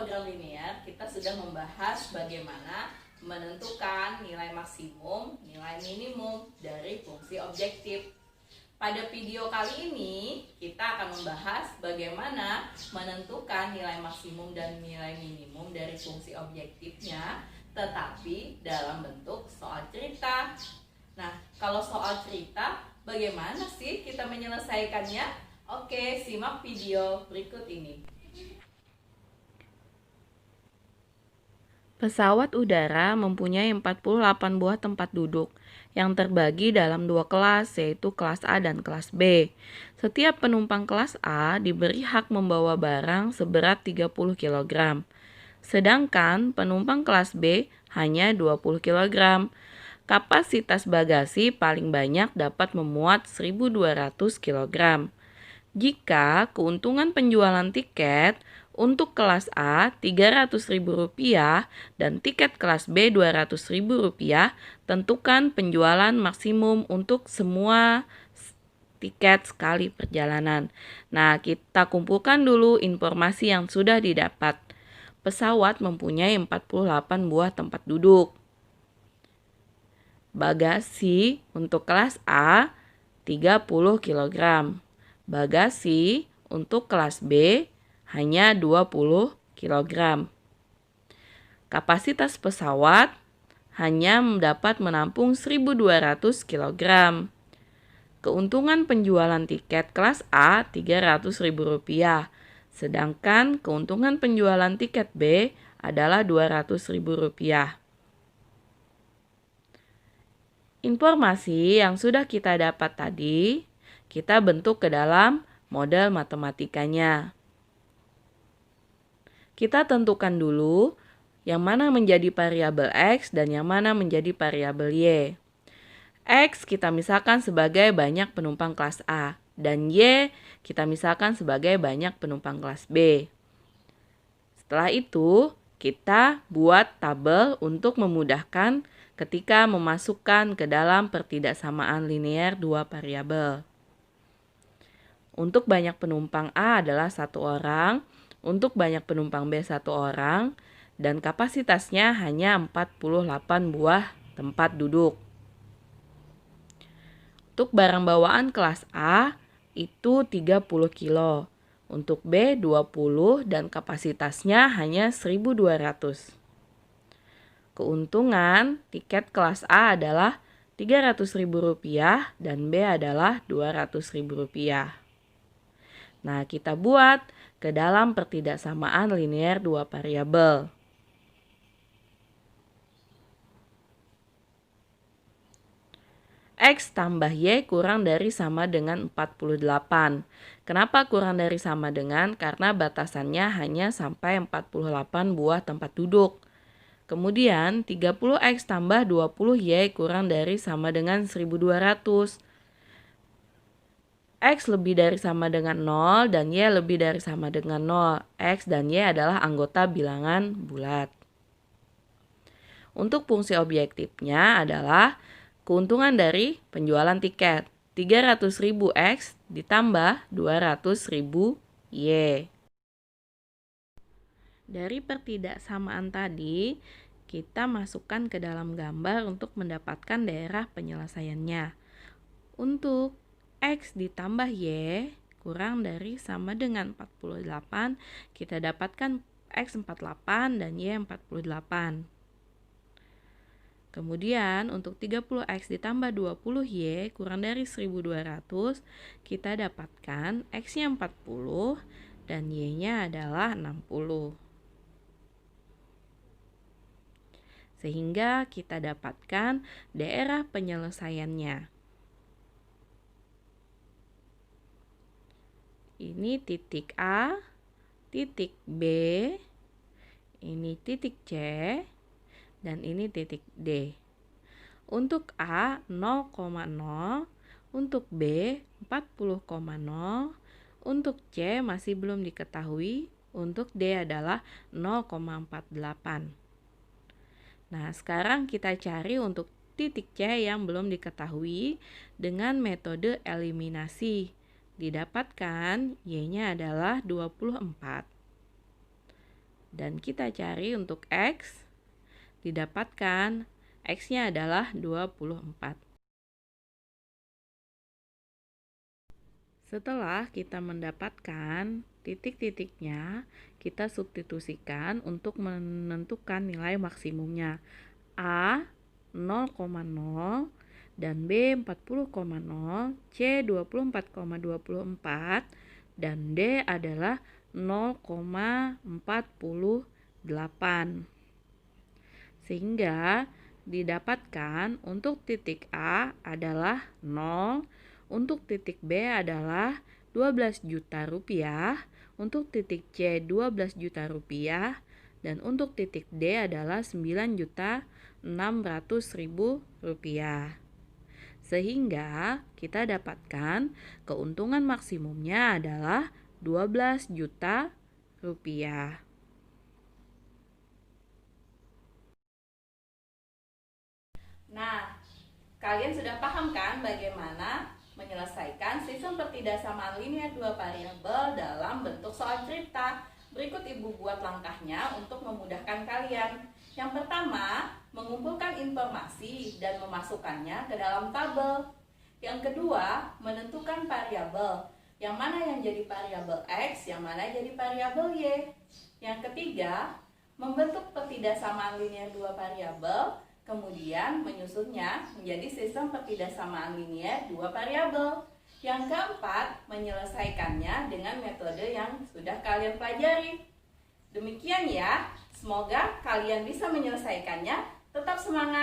program linear, kita sudah membahas bagaimana menentukan nilai maksimum, nilai minimum dari fungsi objektif. Pada video kali ini, kita akan membahas bagaimana menentukan nilai maksimum dan nilai minimum dari fungsi objektifnya, tetapi dalam bentuk soal cerita. Nah, kalau soal cerita, bagaimana sih kita menyelesaikannya? Oke, simak video berikut ini. Pesawat udara mempunyai 48 buah tempat duduk yang terbagi dalam dua kelas, yaitu kelas A dan kelas B. Setiap penumpang kelas A diberi hak membawa barang seberat 30 kg. Sedangkan penumpang kelas B hanya 20 kg. Kapasitas bagasi paling banyak dapat memuat 1.200 kg. Jika keuntungan penjualan tiket untuk kelas A Rp300.000 dan tiket kelas B Rp200.000, tentukan penjualan maksimum untuk semua tiket sekali perjalanan. Nah, kita kumpulkan dulu informasi yang sudah didapat. Pesawat mempunyai 48 buah tempat duduk. Bagasi untuk kelas A 30 kg. Bagasi untuk kelas B hanya 20 kg. Kapasitas pesawat hanya dapat menampung 1.200 kg. Keuntungan penjualan tiket kelas A Rp300.000, sedangkan keuntungan penjualan tiket B adalah Rp200.000. Informasi yang sudah kita dapat tadi, kita bentuk ke dalam model matematikanya. Kita tentukan dulu yang mana menjadi variabel X dan yang mana menjadi variabel Y. X kita misalkan sebagai banyak penumpang kelas A dan Y kita misalkan sebagai banyak penumpang kelas B. Setelah itu, kita buat tabel untuk memudahkan ketika memasukkan ke dalam pertidaksamaan linear dua variabel. Untuk banyak penumpang A adalah 1 orang, untuk banyak penumpang B 1 orang, dan kapasitasnya hanya 48 buah tempat duduk. Untuk barang bawaan kelas A itu 30 kilo, untuk B 20 dan kapasitasnya hanya 1.200. Keuntungan tiket kelas A adalah Rp300.000 dan B adalah Rp200.000. Nah, kita buat ke dalam pertidaksamaan linear dua variabel. X tambah Y kurang dari sama dengan 48. Kenapa kurang dari sama dengan? Karena batasannya hanya sampai 48 buah tempat duduk. Kemudian 30X tambah 20Y kurang dari sama dengan 1.200. X lebih dari sama dengan 0 dan Y lebih dari sama dengan 0. X dan Y adalah anggota bilangan bulat. Untuk fungsi objektifnya adalah keuntungan dari penjualan tiket. 300.000 X ditambah 200.000 Y. Dari pertidaksamaan tadi, kita masukkan ke dalam gambar untuk mendapatkan daerah penyelesaiannya. Untuk X ditambah Y kurang dari sama dengan 48, kita dapatkan X 48 dan Y 48. Kemudian untuk 30X ditambah 20Y kurang dari 1.200, kita dapatkan X-nya 40 dan Y-nya adalah 60. Sehingga kita dapatkan daerah penyelesaiannya. Ini titik A, titik B, ini titik C, dan ini titik D. Untuk A 0,0, untuk B 40,0, untuk C masih belum diketahui, untuk D adalah 0,48. Nah, sekarang kita cari untuk titik C yang belum diketahui dengan metode eliminasi. Didapatkan Y-nya adalah 24. Dan kita cari untuk X, didapatkan X-nya adalah 24. Setelah kita mendapatkan titik-titiknya, kita substitusikan untuk menentukan nilai maksimumnya. A 0,0 dan B 40,0, C 24,24 dan D adalah 0,48. Sehingga didapatkan untuk titik A adalah 0, untuk titik B adalah 12 juta rupiah, untuk titik C 12 juta rupiah, dan untuk titik D adalah 9.600.000 rupiah. Sehingga kita dapatkan keuntungan maksimumnya adalah 12 juta rupiah. Nah, kalian sudah paham kan bagaimana menyelesaikan sistem pertidaksamaan linear dua variabel dalam bentuk soal cerita? Berikut Ibu buat langkahnya untuk memudahkan kalian. Yang pertama, mengumpulkan informasi dan memasukkannya ke dalam tabel. Yang kedua, menentukan variabel. Yang mana yang jadi variabel X, yang mana jadi variabel Y. Yang ketiga, membentuk pertidaksamaan linear dua variabel, kemudian menyusunnya menjadi sistem pertidaksamaan linear dua variabel. Yang keempat, menyelesaikannya dengan metode yang sudah kalian pelajari. Demikian ya, semoga kalian bisa menyelesaikannya. Tetap semangat!